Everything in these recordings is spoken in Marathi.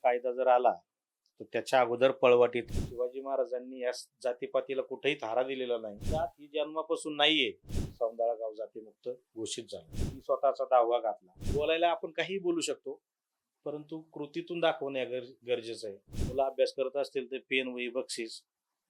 कायदा जर आला तर त्याच्या अगोदर पळवाटीत शिवाजी महाराजांनी या जातीपातीला कुठेही थारा दिलेला नाही. जात ही जन्मापासून नाहीये. सौंदाळा गाव जातीमुक्त घोषित झालं. मी स्वतःचा दावा घातला. बोलायला आपण काही बोलू शकतो, परंतु कृतीतून दाखवणे गरजेचं आहे. मुलं अभ्यास करत असतील तर पेन वही बक्षीस,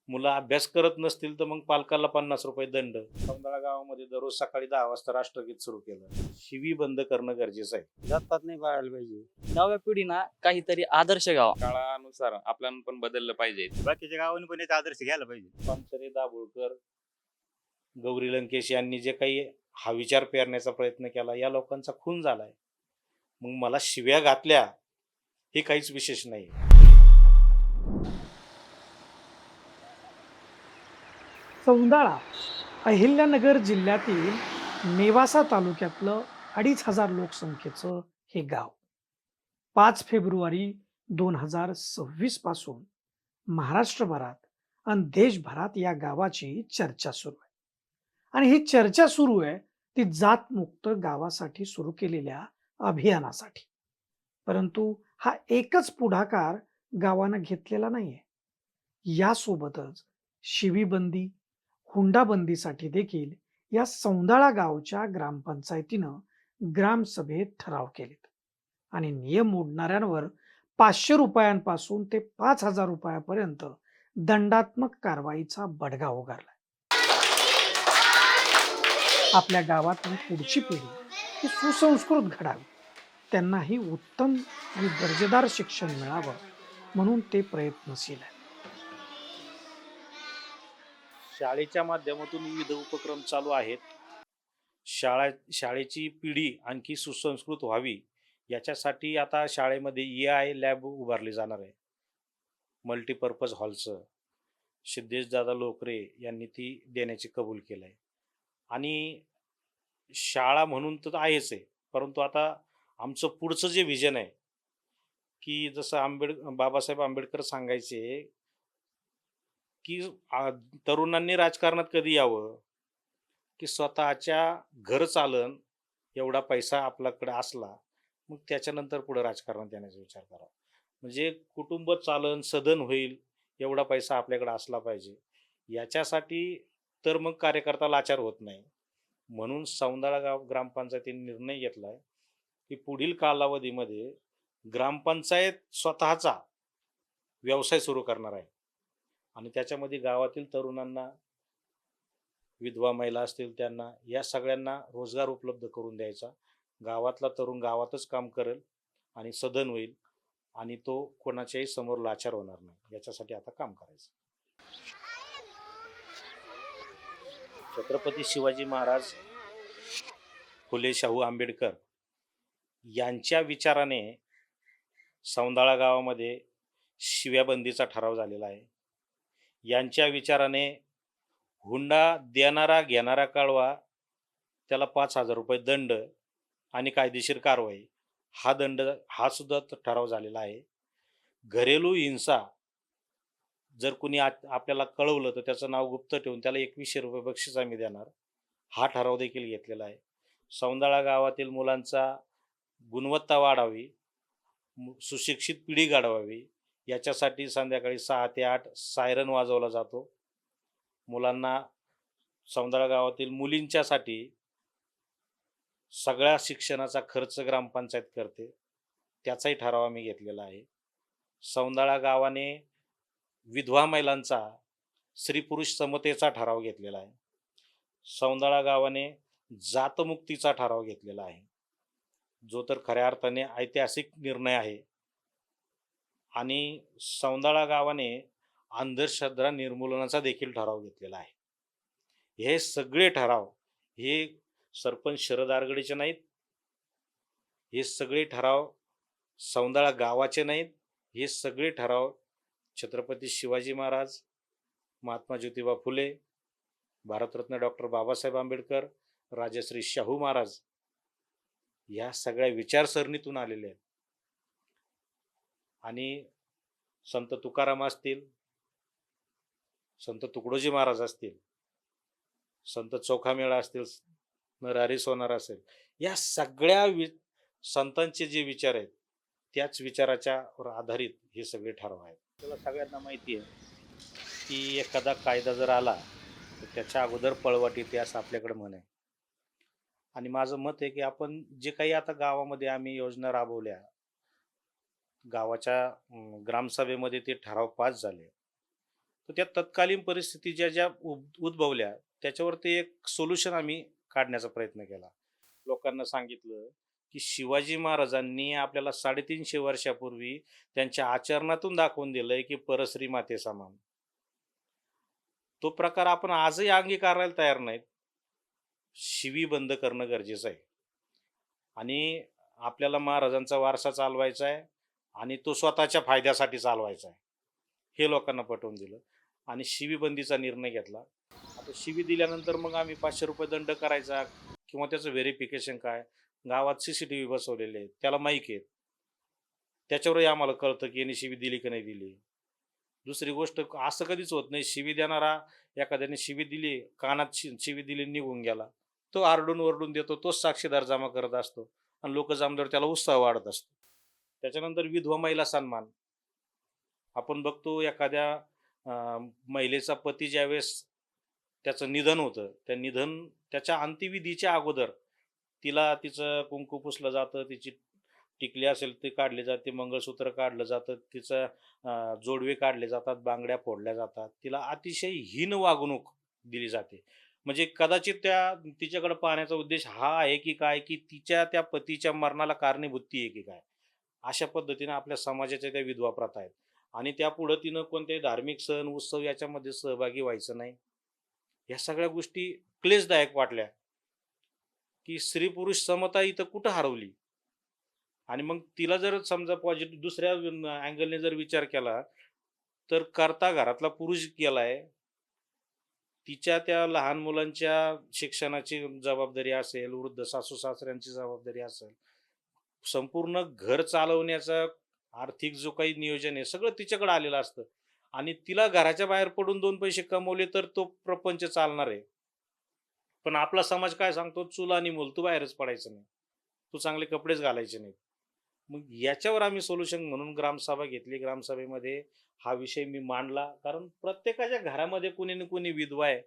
मुलं अभ्यास करत नसतील तर मग पालकाला 50 रुपये दंड. सौंदाळा गावामध्ये दररोज सकाळी 10 वाजता राष्ट्रगीत सुरू केलं. शिवी बंद करणं गरजेचं आहे. जातात नाही पाळायला पाहिजे. नव्या पिढीना काहीतरी आदर्श घ्यावा. काळानुसार आपल्याला पण बदललं पाहिजे. बाकीच्या गावांनी पण याचा आदर्श घ्यायला पाहिजे. पानसरे, दाभोळकर, गौरी लंकेश यांनी जे काही हा विचार पेरण्याचा प्रयत्न केला, या लोकांचा खून झालाय. मग मला शिव्या घातल्या हे काहीच विशेष नाही. सौंदाळा अहिल्यानगर जिल्ह्यातील नेवासा तालुक्यातलं 2,500 लोकसंख्येचं हे गाव 5 फेब्रुवारी 2026 पासून महाराष्ट्रभरात आणि देशभरात या गावाची चर्चा सुरू आहे. आणि ही चर्चा सुरू आहे ती जातमुक्त गावासाठी सुरू केलेल्या अभियानासाठी. परंतु हा एकच पुढाकार गावानं घेतलेला नाहीये. यासोबतच शिवीबंदी, हुंडाबंदीसाठी देखील या सौंदाळा गावच्या ग्रामपंचायतीनं ग्रामसभेत ठराव केलेत आणि नियम मोडणाऱ्यांवर 500 रुपयांपासून ते 5,000 रुपयापर्यंत दंडात्मक कारवाईचा बडगा उगारलाय. आपल्या गावातली पुढची पिढी ही सुसंस्कृत घडावी, त्यांनाही उत्तम आणि दर्जेदार शिक्षण मिळावं म्हणून ते प्रयत्नशील आहेत. शाळेच्या माध्यमातून विविध उपक्रम चालू आहेत. शाळेची पिढी आणखी सुसंस्कृत व्हावी याच्यासाठी आता शाळेमध्ये AI लॅब उभारली जाणार आहे. मल्टीपर्पज हॉलचं सिद्धेशदादा लोकरे यांनी ती देण्याची कबूल केलं आहे. आणि शाळा म्हणून तर आहेच आहे, परंतु आता आमचं पुढचं जे व्हिजन आहे की जसं बाबासाहेब आंबेडकर सांगायचे की तरुणांनी राजकारणात कधी यावं की स्वतःच्या घर चालन एवढा पैसा आपल्याकडे असला, मग त्याच्यानंतर पुढे राजकारणात येण्याचा विचार करा. म्हणजे कुटुंब चालन, सदन होईल एवढा पैसा आपल्याकडे असला पाहिजे. याच्यासाठी तर मग कार्यकर्ता लाचार होत नाही. म्हणून सौंदाळा गाव ग्रामपंचायतीने निर्णय घेतलाय की पुढील कालावधीमध्ये ग्रामपंचायत स्वतःचा व्यवसाय सुरू करणार आहे आणि त्याच्यामध्ये गावातील तरुणांना, विधवा महिला असतील त्यांना, या सगळ्यांना रोजगार उपलब्ध करून द्यायचा. गावातला तरुण गावातच काम करेल आणि सदन होईल आणि तो कोणाच्याही समोर लाचार होणार नाही. याच्यासाठी आता काम करायचं. छत्रपती शिवाजी महाराज, फुले शाहू आंबेडकर यांच्या विचाराने सौंदाळा गावामध्ये शिव्याबंदीचा ठराव झालेला आहे. यांच्या विचाराने हुंडा देणारा घेणारा कळवा त्याला 5,000 रुपये दंड आणि कायदेशीर कारवाई, हा सुद्धा ठराव झालेला आहे. घरेलू हिंसा जर कुणी आपल्याला कळवलं तर त्याचं नाव गुप्त ठेवून त्याला 2100 रुपये बक्षीस आम्ही देणार, हा ठराव देखील घेतलेला आहे. सौंदाळा गावातील मुलांचा गुणवत्ता वाढावी, सुशिक्षित पिढी घडवावी याच्यासाठी संध्याकाळी 6 ते 8 सायरन वाजवला जातो. मुलांना सौंदाळा गावातील मुलींच्यासाठी सगळ्या शिक्षणाचा खर्च ग्रामपंचायत करते, त्याचाही ठराव आम्ही घेतलेला आहे. सौंदाळा गावाने विधवा महिलांचा स्त्री पुरुष समतेचा ठराव घेतलेला आहे. सौंदाळा गावाने जातमुक्तीचा ठराव घेतलेला आहे, जो तर खऱ्या अर्थाने ऐतिहासिक निर्णय आहे. आणि सौंदाळा गावाने अंधश्रद्धा निर्मूलनाचा देखील ठराव घेतलेला आहे. हे सगळे ठराव हे सरपंच शरद आरगडेचे नाहीत, हे सगळे ठराव सौंदाळा गावाचे नाहीत, हे सगळे ठराव छत्रपती शिवाजी महाराज, महात्मा ज्योतिबा फुले, भारतरत्न डॉक्टर बाबासाहेब आंबेडकर, राजश्री शाहू महाराज या सगळ्या विचारसरणीतून आलेले आहेत. आणि संत तुकाराम असतील, संत तुकडोजी महाराज असतील, संत चोखामेळा असतील, नरहरी सोनार असेल, या सगळ्या संतांचे जे विचार आहेत त्याच विचाराच्यावर आधारित हे सगळे ठराव आहेत. त्याला सगळ्यांना माहिती आहे. की एखादा कायदा जर आला तर त्याच्या अगोदर पळवाट येते असं आपल्याकडे म्हण आहे. आणि माझं मत आहे की आपण जे काही आता गावामध्ये आम्ही योजना राबवल्या, गावाच्या ग्रामसभेमध्ये ते ठराव पास झाले, तर त्या तत्कालीन परिस्थिती ज्या ज्या उद्भवल्या त्याच्यावर ते एक सोल्युशन आम्ही काढण्याचा प्रयत्न केला. लोकांना सांगितलं की शिवाजी महाराजांनी आपल्याला 350 वर्षापूर्वी त्यांच्या आचरणातून दाखवून दिलंय की परश्री माते समान. तो प्रकार आपण आजही अंगीकारायला तयार नाहीत. शिवी बंद करणं गरजेचं आहे. आणि आपल्याला महाराजांचा वारसा चालवायचा आहे आणि तो स्वतःच्या फायद्यासाठी चालवायचा आहे, हे लोकांना पटवून दिलं आणि शिवीबंदीचा निर्णय घेतला. आता शिवी दिल्यानंतर मग आम्ही 500 रुपये दंड करायचा किंवा त्याचं व्हेरिफिकेशन काय, गावात CCTV बसवलेले आहेत, त्याला माईक आहेत, त्याच्यावरही आम्हाला कळतं की यांनी शिवी दिली की नाही दिली. दुसरी गोष्ट, असं कधीच होत नाही शिवी देणारा, एखाद्याने शिवी दिली, कानात शिवी दिली, निघून गेला, तो आरडून ओरडून देतो, तोच साक्षीदार जमा करत असतो आणि लोक जमल्यावर त्याला उत्साह वाढत असतो. त्याच्यानंतर विधवा महिला सन्मान. आपण बघतो एखाद्या महिलेचा पती ज्यावेळेस त्याचं निधन होतं, त्याच्या अंत्यविधीच्या अगोदर तिला तिचं कुंकू पुसलं जातं, तिची टिकली असेल ते काढले जाते, मंगळसूत्र काढलं जातं, तिचं जोडवे काढले जातात, बांगड्या फोडल्या जातात, तिला अतिशय हीन वागणूक दिली जाते. म्हणजे कदाचित तिच्याकडे पाहण्याचा उद्देश हा आहे की काय, की तिच्या त्या पतीच्या मरणाला कारणीभूत ती आहे की काय. अशा पद्धतीने आपल्या समाजाच्या त्या विधवा प्रथा आहेत आणि त्यापुढं तिनं कोणत्याही धार्मिक सण उत्सव याच्यामध्ये सहभागी व्हायचं नाही. या सगळ्या गोष्टी क्लेशदायक वाटल्या की स्त्री पुरुष समता इथं कुठं हरवली. आणि मग तिला जर समजा पॉझिटिव्ह दुसऱ्या अँगलने जर विचार केला तर करता घरातला पुरुष गेलाय, तिच्या त्या लहान मुलांच्या शिक्षणाची जबाबदारी असेल, वृद्ध सासू सासऱ्यांची जबाबदारी असेल, संपूर्ण घर चालवण्याचा आर्थिक जो काही नियोजन आहे सगळं तिच्याकडे आलेलं असतं आणि तिला घराच्या बाहेर पडून 2 पैसे कमवले तर तो प्रपंच चालणार आहे. पण आपला समाज काय सांगतो, चूल आणि मूल, तू बाहेरच पडायचं नाही, तू चांगले कपडेच घालायचे नाहीत. मग याच्यावर आम्ही सोल्युशन म्हणून ग्रामसभा घेतली. ग्रामसभेमध्ये हा विषय मी मांडला, कारण प्रत्येकाच्या घरामध्ये कोणी ना कोणी विधवा आहे.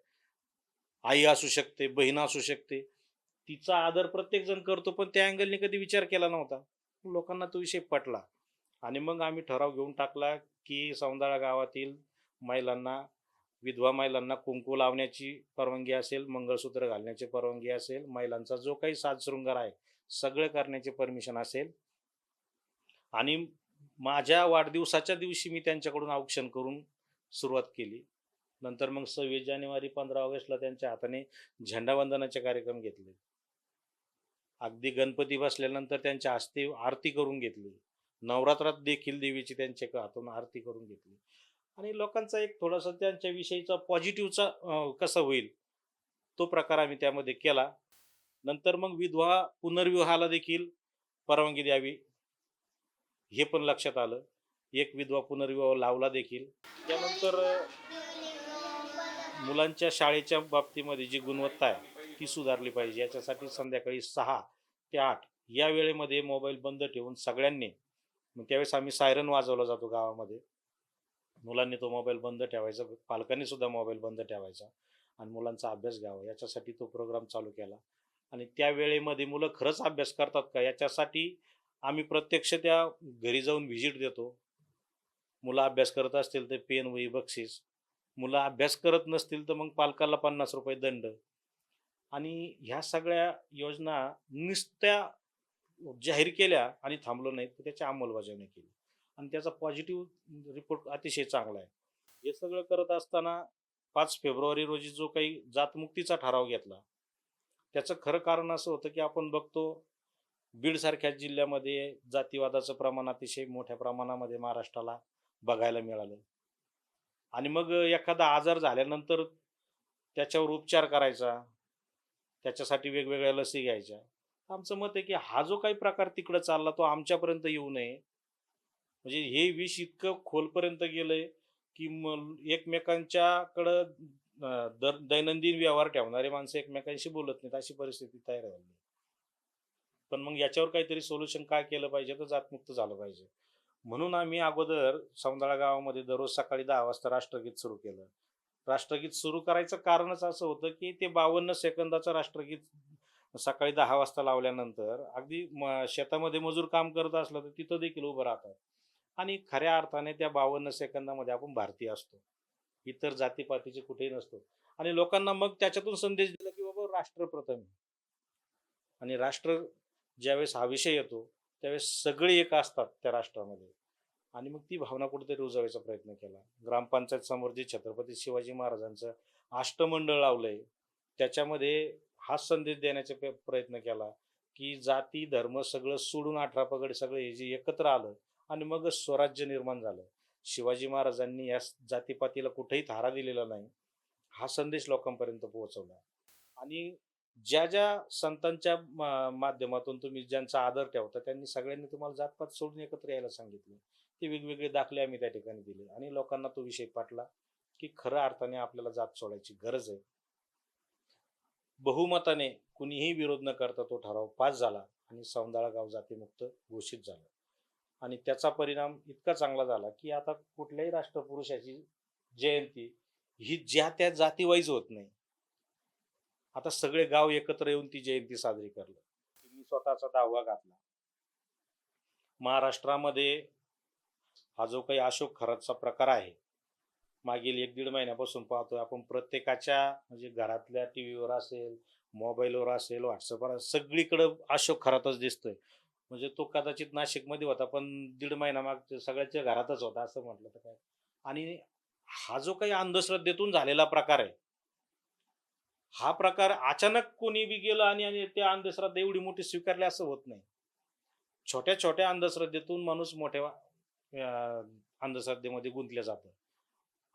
आई असू शकते, बहीण असू शकते, तिचा आदर प्रत्येक जण करतो, पण त्या अँगलने कधी विचार केला नव्हता. लोकांना तो विषय पटला आणि मग आम्ही ठराव घेऊन टाकला की सौंदाळा गावातील महिलांना, विधवा महिलांना कुंकू लावण्याची परवानगी असेल, मंगळसूत्र घालण्याची परवानगी असेल, महिलांचा जो काही साजशृंगार आहे सगळे करण्याची परमिशन असेल. आणि माझ्या वाढदिवसाच्या दिवशी मी त्यांच्याकडून औक्षण करून सुरुवात केली. नंतर मग 26 जानेवारी 15 ऑगस्टला त्यांच्या हाताने झेंडावंदनाचे कार्यक्रम घेतले. अगदी गणपती बसल्यानंतर त्यांच्या हस्ते आरती करून घेतली. नवरात्रात देखील देवीची त्यांच्या हातून आरती करून घेतली आणि लोकांचा एक थोडासा त्यांच्याविषयीचा पॉझिटिव्हचा कसा होईल तो प्रकार आम्ही त्यामध्ये केला. नंतर मग विधवा पुनर्विवाहाला देखील परवानगी द्यावी हे पण लक्षात आलं. एक विधवा पुनर्विवाह लावला देखील. त्यानंतर मुलांच्या शाळेच्या बाबतीमध्ये जी गुणवत्ता आहे ती सुधारली पाहिजे. याच्यासाठी संध्याकाळी 6 ते 8 या वेळेमध्ये मोबाईल बंद ठेवून सगळ्यांनी, मग त्यावेळेस आम्ही सायरन वाजवला जातो गावामध्ये, मुलांनी तो मोबाईल बंद ठेवायचा, पालकांनी सुद्धा मोबाईल बंद ठेवायचा आणि मुलांचा अभ्यास घ्यावा याच्यासाठी तो प्रोग्राम चालू केला. आणि त्या वेळेमध्ये मुलं खरंच अभ्यास करतात का याच्यासाठी आम्ही प्रत्यक्ष त्या घरी जाऊन व्हिजिट देतो. मुलं अभ्यास करत असतील तर पेन वही बक्षीस, मुलं अभ्यास करत नसतील तर मग पालकाला 50 रुपये दंड. आणि ह्या सगळ्या योजना नुसत्या जाहीर केल्या आणि थांबलो नाही, तर त्याची अंमलबजावणी केली आणि त्याचा पॉझिटिव्ह रिपोर्ट अतिशय चांगला आहे. हे सगळं करत असताना 5 फेब्रुवारी रोजी जो काही जातमुक्तीचा ठराव घेतला त्याचं खरं कारण असं होतं की आपण बघतो बीडसारख्या जिल्ह्यामध्ये जातीवादाचं प्रमाण अतिशय मोठ्या प्रमाणामध्ये महाराष्ट्राला बघायला मिळालं. आणि मग एखादा आजार झाल्यानंतर त्याच्यावर उपचार करायचा, त्याच्यासाठी वेगवेगळ्या लसी घ्यायच्या. आमचं मत आहे की हा जो काही प्रकार तिकडं चालला तो आमच्यापर्यंत येऊ नये. म्हणजे हे विष इतकं खोलपर्यंत गेलंय की एकमेकांच्याकडं दैनंदिन व्यवहार ठेवणारे माणसं एकमेकांशी बोलत नाहीत, अशी परिस्थिती तयार झाली. पण मग याच्यावर काहीतरी सोल्युशन काय केलं पाहिजे, तर जातमुक्त झालं पाहिजे. म्हणून आम्ही अगोदर सौंदाळा गावामध्ये दररोज सकाळी 10 वाजता राष्ट्रगीत सुरू केलं. राष्ट्रगीत सुरू करायचं कारणच असं होतं, की ते 52 सेकंदाचं राष्ट्रगीत सकाळी 10 वाजता लावल्यानंतर अगदी शेतामध्ये मजूर काम करत असलं तर तिथं देखील उभं राहतात. आणि खऱ्या अर्थाने त्या 52 सेकंदामध्ये आपण भारतीय असतो. इतर जातीपातीचे कुठेही नसतो. आणि लोकांना मग त्याच्यातून संदेश दिला, की बाबा राष्ट्र प्रथम आहे. आणि राष्ट्र ज्यावेळेस हा विषय येतो त्यावेळेस सगळे एक असतात त्या राष्ट्रामध्ये. आणि मग ती भावना कुठेतरी रुजवायचा प्रयत्न केला. ग्रामपंचायत समोर जे छत्रपती शिवाजी महाराजांचं अष्टमंडळ लावलंय त्याच्यामध्ये हा संदेश देण्याचा प्रयत्न केला, की जाती धर्म सगळं सोडून 18 पगड सगळं हे जे एकत्र आलं आणि मग स्वराज्य निर्माण झालं. शिवाजी महाराजांनी या जातीपातीला कुठेही थारा दिलेला नाही, हा संदेश लोकांपर्यंत पोहोचवला. आणि ज्या ज्या संतांच्या माध्यमातून तुम्ही ज्यांचा आदर ठेवता त्यांनी सगळ्यांनी तुम्हाला जातपात सोडून एकत्र यायला सांगितले. ते वेगवेगळे दाखले आम्ही त्या ठिकाणी दिले आणि लोकांना तो विषय पटला, की खऱ्या अर्थाने आपल्याला जात सोडायची गरज आहे. बहुमताने कुणीही विरोध न करता तो ठराव पास झाला आणि सौंदाळा गाव जातीमुक्त घोषित झालं. आणि त्याचा परिणाम इतका चांगला झाला, की आता कुठल्याही राष्ट्रपुरुषाची जयंती ही ज्या त्या जातीवाईज होत नाही. आता सगळे गाव एकत्र येऊन ती जयंती साजरी करलं. मी स्वतःचा दावा घातला. महाराष्ट्रामध्ये हा जो काही अशोक खरातचा प्रकार आहे, मागील 1-1.5 महिन्यापासून पाहतोय आपण प्रत्येकाच्या म्हणजे घरातल्या टीव्हीवर असेल, मोबाईलवर असेल, व्हॉट्सअपवर सगळीकडं अशोक खरातच दिसतोय. म्हणजे तो कदाचित नाशिकमध्ये होता पण 1.5 महिना माग सगळ्याच्या घरातच होता असं म्हटलं तर काय. आणि हा जो काही अंधश्रद्धेतून झालेला प्रकार आहे, हा प्रकार अचानक कोणी बी गेलं आणि त्या अंधश्रद्धा एवढी मोठी स्वीकारली असं होत नाही. छोट्या छोट्या अंधश्रद्धेतून माणूस मोठ्या अंधश्रद्धेमध्ये गुंतलं जातं.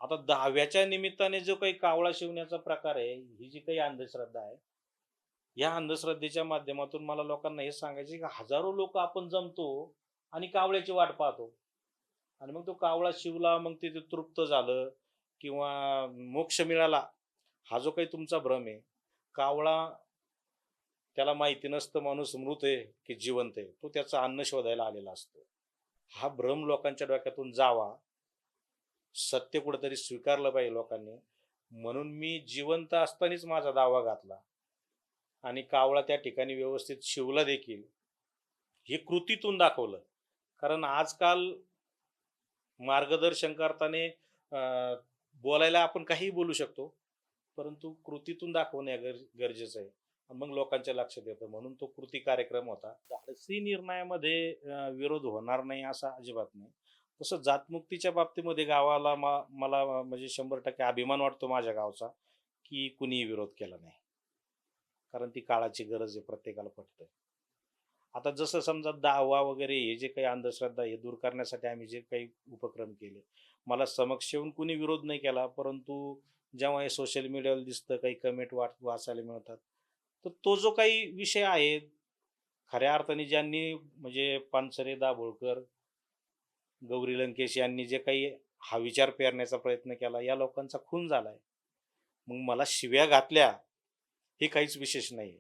आता 10व्याच्या निमित्ताने जो काही कावळा शिवण्याचा प्रकार आहे, ही जी काही अंधश्रद्धा आहे, या अंधश्रद्धेच्या माध्यमातून मला लोकांना हे सांगायचे, की हजारो लोक आपण जमतो आणि कावळ्याची वाट पाहतो. आणि मग तो कावळा शिवला, मग ते तृप्त झालं किंवा मोक्ष मिळाला, हा जो काही तुमचा भ्रम आहे. कावळा त्याला माहिती नसतं माणूस मृत आहे की जिवंत आहे, तो त्याचं अन्न शोधायला आलेला असतो. हा भ्रम लोकांच्या डोक्यातून जावा, सत्य कुठेतरी स्वीकारलं पाहिजे लोकांनी. म्हणून मी जिवंत असतानाच माझा दावा घातला आणि कावळा त्या ठिकाणी व्यवस्थित शिवला देखील, हे कृतीतून दाखवलं. कारण आजकाल मार्गदर्शन करताना बोलायला आपण काहीही बोलू शकतो, परंतु कृतीतून दाखवणे गरजेचं आहे. मग लोकांच्या लक्षात येतं. म्हणून तो कृती कार्यक्रम होता. धाडसी निर्णयामध्ये विरोध होणार नाही असा अजिबात नाही. तसं जातमुक्तीच्या बाबतीमध्ये गावाला मला म्हणजे 100% अभिमान वाटतो माझ्या गावचा, की कुणीही विरोध केला नाही. कारण ती काळाची गरज आहे, प्रत्येकाला पटतंय. आता जसं समजा दावा वगैरे हे जे काही अंधश्रद्धा हे दूर करण्यासाठी आम्ही जे काही उपक्रम केले, मला समक्ष येऊन कुणी विरोध नाही केला. परंतु जेव्हा हे सोशल मीडियावर दिसतं, काही कमेंट वाचायला मिळतात, तर तो जो काही विषय आहे, खऱ्या अर्थाने ज्यांनी म्हणजे पानसरे, दाभोळकर, गौरी लंकेश यांनी जे काही हा विचार पेरण्याचा प्रयत्न केला, या लोकांचा खून झालाय. मग मला शिव्या घातल्या हे काहीच विशेष नाही.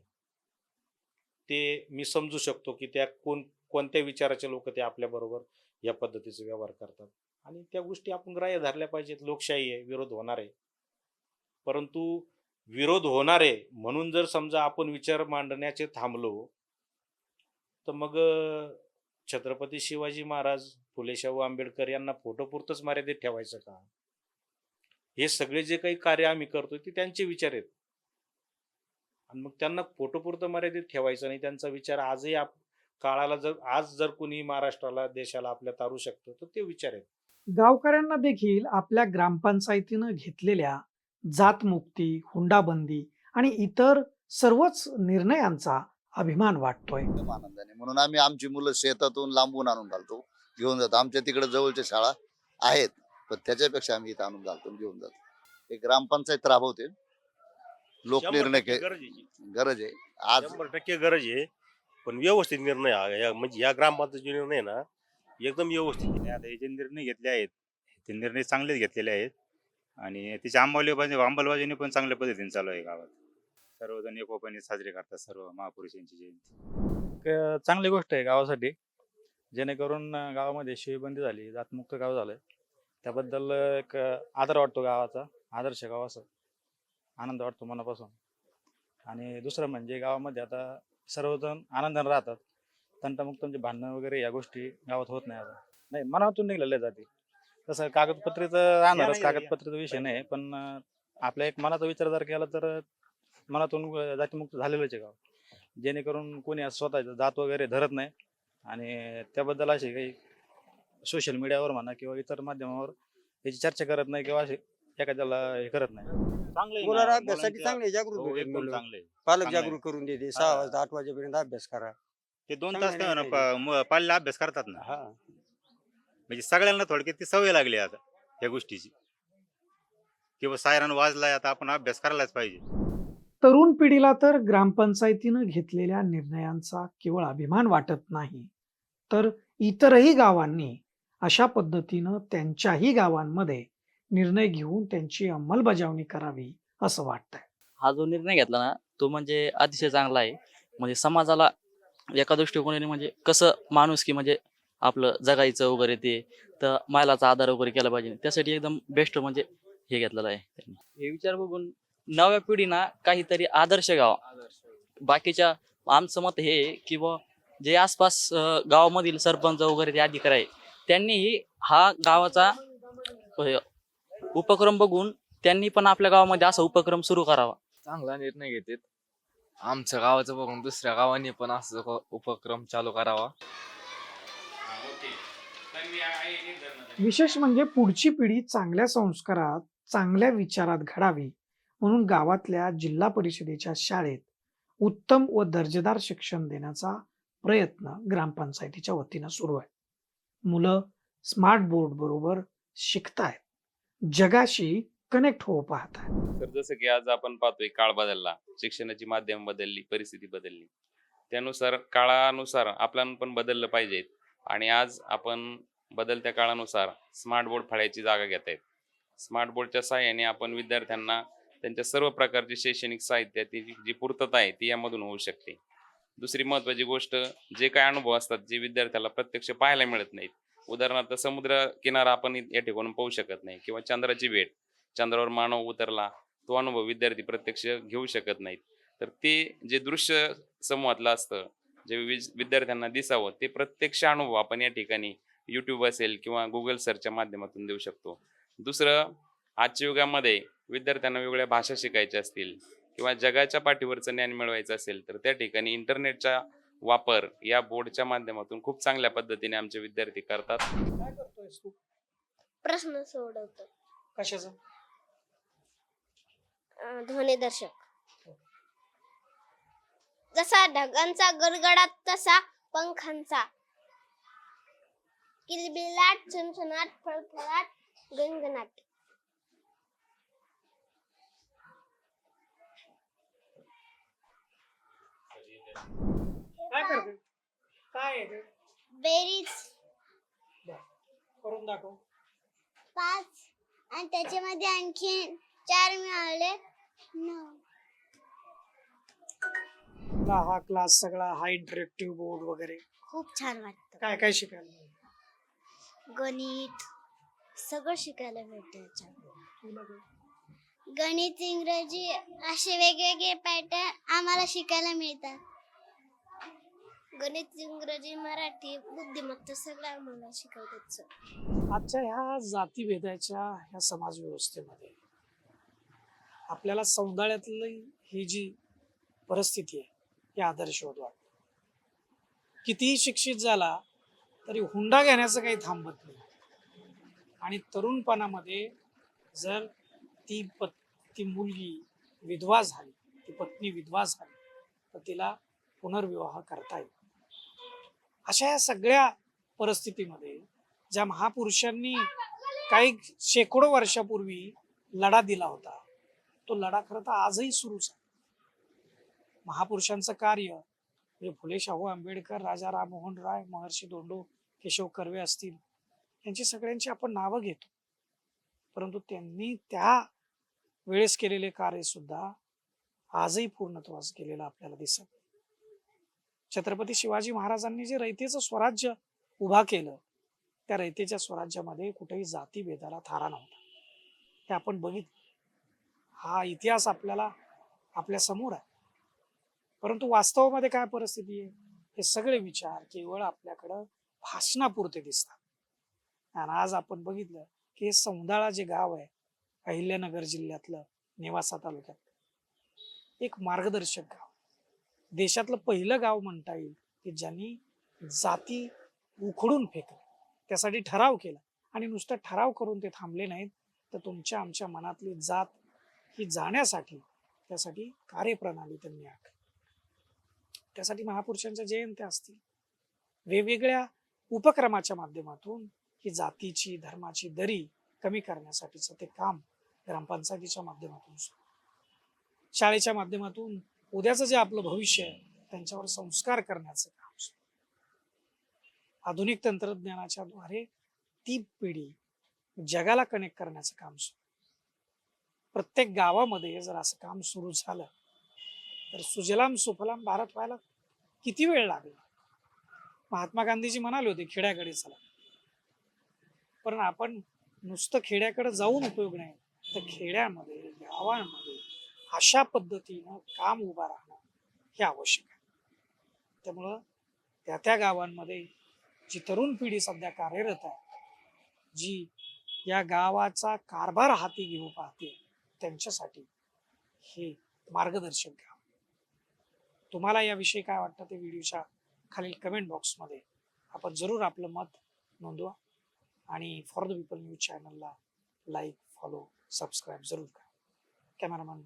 ते मी समजू शकतो की त्या कोणत्या विचाराचे लोक ते आपल्या बरोबर या पद्धतीचे व्यवहार करतात आणि त्या गोष्टी आपण ग्राह्य धरल्या पाहिजेत. लोकशाही आहे, विरोध होणार आहे. परंतु विरोध होणार आहे म्हणून जर समजा आपण विचार मांडण्याचे थांबलो, तर मग छत्रपती शिवाजी महाराज, फुले शाहू आंबेडकर यांना फोटोपुरतच मर्यादित ठेवायचं का? हे सगळे जे काही कार्य आम्ही करतोय ते त्यांचे विचार आहेत आणि मग त्यांना फोटोपुरतं मर्यादित ठेवायचं नाही. त्यांचा विचार आजही काळाला जर कोणी महाराष्ट्राला, देशाला आपल्या तारू शकतो तर ते विचार आहेत. गावकऱ्यांना देखील आपल्या ग्रामपंचायतीनं घेतलेल्या जातमुक्ती, हुंडाबंदी आणि इतर सर्वच निर्णयांचा अभिमान वाटतोय. एकदम आनंदाने. म्हणून आम्ही आमची मुलं शेतातून लांबून आणून घालतो, घेऊन जातो. आमच्या तिकडे जवळच्या शाळा आहेत, पण त्याच्यापेक्षा आम्ही इथं आणून घालतो, घेऊन जातो. एक ग्रामपंचायत राबवते, लोकनिर्णय 100% गरज आहे. आज 100% गरज आहे, पण व्यवस्थित निर्णय म्हणजे या ग्रामपंचायतीचे निर्णय ना एकदम व्यवस्थित आहे. आता हे जे निर्णय घेतले आहेत ते निर्णय चांगलेच घेतलेले आहेत आणि त्याची अंमलबजावणी पण चांगल्या पद्धतीने चालू आहे गावात. सर्वजण एकोपाने साजरे करतात सर्व महापुरुषांची जयंती. चांगली गोष्ट आहे गावासाठी, जेणेकरून गावामध्ये शिवीबंदी झाली, जातमुक्त गाव झालं. त्याबद्दल एक आदर वाटतो गावाचा, आदर्श गाव असं आनंद वाटतो मनापासून. आणि दुसरं म्हणजे गावामध्ये आता सर्वजण आनंदाने राहतात, तंटामुक्त म्हणजे भांडणं वगैरे या गोष्टी गावात होत नाही. आता नाही, मनातून निघलेल्या जाते. तसं कागदपत्रीचं राहणारच, कागदपत्रीचा विषय नाही, पण आपल्या एक मनाचा विचार जर केला तर मनातून जातीमुक्त झालेलंच आहे गाव, जेणेकरून कोणी असं स्वतःचं जात वगैरे धरत नाही. आणि त्याबद्दल असे काही सोशल मीडियावर म्हणा किंवा इतर माध्यमावर याची चर्चा करत नाही किंवा असे एखाद्याला हे करत नाही. चांगलं आहे ना, मुलांना अभ्यासासाठी मुलांच्या- चांगले जागृत हो, होते एकदम मुलं. चांगलं आहे. पालक चांगलं आहे. जागृत करून देते. हा. 6 वाजता 8 वाजेपर्यंत अभ्यास करा. ते 2 चांगलं तास काय नाही म्हणा पालीला अभ्यास करतात ना, हा म्हणजे सगळ्यांना थोडक्यात ती सवय लागली आता या गोष्टीची, किंवा सायरन वाजलाय आता आपण अभ्यास करायलाच पाहिजे. तरुण पिढीला तर ग्रामपंचायतीनं घेतलेल्या निर्णयांचा केवळ अभिमान वाटत नाही, तर इतरही गावांनी अशा पद्धतीनं त्यांच्याही गावांमध्ये निर्णय घेऊन त्यांची अंमलबजावणी करावी असं वाटतंय. हा जो निर्णय घेतला ना, तो म्हणजे अतिशय चांगला आहे. म्हणजे समाजाला एका दृष्टिकोनाने म्हणजे कसं माणुसकी म्हणजे आपलं जगायचं वगैरे, ते तर महिलाचा आदर वगैरे केला पाहिजे, त्यासाठी एकदम बेस्ट म्हणजे हे घेतलेलं आहे त्यांनी. हे विचार बघून नव्या पिढीना काहीतरी आदर्श गावा. बाकीच्या आमचं मत हे आहे की बुवा जे आसपास गावामधील सरपंच वगैरे ते अधिकारी आहे, त्यांनीही हा गावाचा उपक्रम बघून त्यांनी पण आपल्या गावामध्ये असा उपक्रम सुरू करावा. चांगला निर्णय घेतात. आमच्या गावाचं बघून दुसऱ्या गावांनी पण असं उपक्रम चालू करावा. विशेष म्हणजे पुढची पिढी चांगल्या संस्कारात, चांगल्या विचारात घडावी म्हणून गावातल्या जिल्हा परिषदेच्या शाळेत उत्तम व दर्जेदार शिक्षण देण्याचा प्रयत्न ग्रामपंचायतीच्या वतीनं सुरू आहे. मुलं स्मार्ट बोर्ड बरोबर शिकतायत, जगाशी कनेक्ट होऊ पाहतात. तर जसं की आज आपण पाहतोय, काळ बदलला, शिक्षणाची माध्यम बदलली, परिस्थिती बदलली. त्यानुसार काळानुसार आपल्याला पण बदललं पाहिजे. आणि आज आपण बदलत्या काळानुसार स्मार्ट बोर्ड फळ्याची जागा घेत आहेत. स्मार्ट बोर्डच्या सहाय्याने आपण विद्यार्थ्यांना त्यांच्या सर्व प्रकारची शैक्षणिक साहित्याची जी पूर्तता आहे ती यामधून होऊ शकते. दुसरी महत्त्वाची गोष्ट, जे काय अनुभव असतात जे विद्यार्थ्याला प्रत्यक्ष पाहायला मिळत नाहीत, उदाहरणार्थ समुद्र किनारा आपण या ठिकाणून पाहू शकत नाही, किंवा चंद्राची भेट, चंद्रावर मानव उतरला, तो अनुभव विद्यार्थी प्रत्यक्ष घेऊ शकत नाहीत. तर ते जे दृश्य समूहातलं असतं, जे विद्यार्थ्यांना दिसावं, ते प्रत्यक्ष अनुभव आपण या ठिकाणी यूट्यूब असेल किंवा गुगल सर्चच्या माध्यमातून देऊ शकतो. दुसरं, आजच्या युगामध्ये विद्यार्थ्यांना वेगवेगळ्या भाषा शिकायच्या असतील किंवा जगाच्या पाठीवरचं ज्ञान मिळवायचं असेल, तर त्या ठिकाणी इंटरनेटचा वापर या बोर्डच्या माध्यमातून खूप चांगल्या पद्धतीने आमचे विद्यार्थी करतात. काय करतोयस तू? प्रश्न सोडवतो. कशाचा? ध्वनिदर्शक. जसा ढगांचा गडगडाट तसा पंखांचा, किलबिलाट, झणझणाट, फळफळाट, गणगणाट. काय करते? काय आहे ते? बेरीज करून दाखव. 5 आणि त्याच्यामध्ये आणखी 4 मिळाले 9. हा क्लास सगळा हा इंटरेक्टिव्ह बोर्ड वगैरे खूप छान वाटतं. काय काय शिकायला मिळालं? गणित सगळं शिकायला मिळतं याच्यात. तुला काय? गणित, इंग्रजी असे वेगवेगळे पॅटर्न आम्हाला शिकायला मिळतात. गणित, इंग्रजी, मराठी, बुद्धिमत्ता सगळं आम्हाला शिकवतात सर. आजच्या ह्या जातीभेदाच्या ह्या समाज व्यवस्थेमध्ये आपल्याला सौंदाळ्यातली ही जी परिस्थिती आहे ही आदर्शवत वाटते. कितीही शिक्षित झाला तरी हुंडा घेण्याचं काही थांबत नाही. आणि तरुणपणामध्ये जर ती मुलगी विधवा झाली, ती पत्नी विधवा झाली, तर तिला पुनर्विवाह करता येईल. अशा या सगळ्या परिस्थितीमध्ये ज्या महापुरुषांनी काही शेकडो वर्षापूर्वी लढा दिला होता, तो लढा खरं तर आजही सुरूच आहे. महापुरुषांचं कार्य म्हणजे फुले शाहू आंबेडकर, राजा राममोहन राय, महर्षी धोंडो केशव कर्वे असतील, यांची सगळ्यांची आपण नावं घेतो, परंतु त्यांनी त्या वेळेस केलेले कार्य सुद्धा आजही पूर्णत्वास गेलेला आपल्याला दिसत नाही. छत्रपती शिवाजी महाराजांनी जे रयतेचं स्वराज्य उभा केलं, त्या रयतेच्या स्वराज्यामध्ये कुठेही जातीभेदाला थारा नव्हता. हे आपण बघितलं. हा इतिहास आपल्याला आपल्या समोर आहे. परंतु वास्तवामध्ये काय परिस्थिती आहे, हे सगळे विचार केवळ आपल्याकडं भाषणापुरते दिसतात. आणि आज आपण बघितलं की हे सौंदाळा जे गाव आहे अहिल्यानगर जिल्ह्यातलं, नेवासा तालुक्यात, एक मार्गदर्शक गाव, देशातलं पहिलं गाव म्हणता येईल की ज्यांनी जाती उखडून फेकल्या, त्यासाठी ठराव केला. आणि नुसतं ठराव करून ते थांबले नाहीत, तर तुमच्या आमच्या मनातली जात ही जाण्यासाठी त्यासाठी कार्यप्रणाली त्यांनी आखली. त्यासाठी महापुरुषांच्या जयंत्या असतील, वेगवेगळ्या उपक्रमाच्या माध्यमातून ही जातीची धर्माची दरी कमी करण्यासाठीचं ते काम ग्रामपंचायतीच्या माध्यमातून, शाळेच्या माध्यमातून उद्याचं जे आपलं भविष्य आहे त्यांच्यावर संस्कार करण्याचं काम, आधुनिक तंत्रज्ञानाच्या द्वारे ती पिढी जगाला कनेक्ट करण्याचं काम सुरू. प्रत्येक गावामध्ये जर असं काम सुरू झालं तर सुजलाम सुफलाम भारत व्हायला किती वेळ लागला. महात्मा गांधीजी म्हणाले होते खेड्याकडे चला, पण आपण नुसतं खेड्याकडे जाऊन उपयोग नाही, तर खेड्यामध्ये गावांमध्ये अशा पद्धतीनं काम उभा राहणं हे आवश्यक आहे. त्यामुळं त्या गावांमध्ये जी तरुण पिढी सध्या कार्यरत आहे, जी या गावाचा कारभार हाती घेऊ पाहते, त्यांच्यासाठी हे मार्गदर्शक गाव. तुम्हाला याविषयी काय वाटतं ते व्हिडिओच्या खालील कमेंट बॉक्समध्ये आपण जरूर आपलं मत नोंदवा. आणि फॉर द पीपल न्यूज चॅनलला लाईक, फॉलो, सबस्क्राईब जरूर करा. कॅमेरामन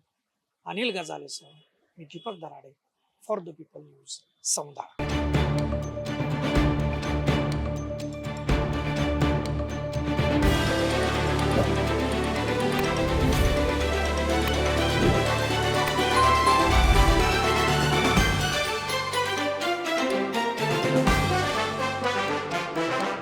अनिल गजालेसह मी Deepak Darade, for the people news, सौंदाळा.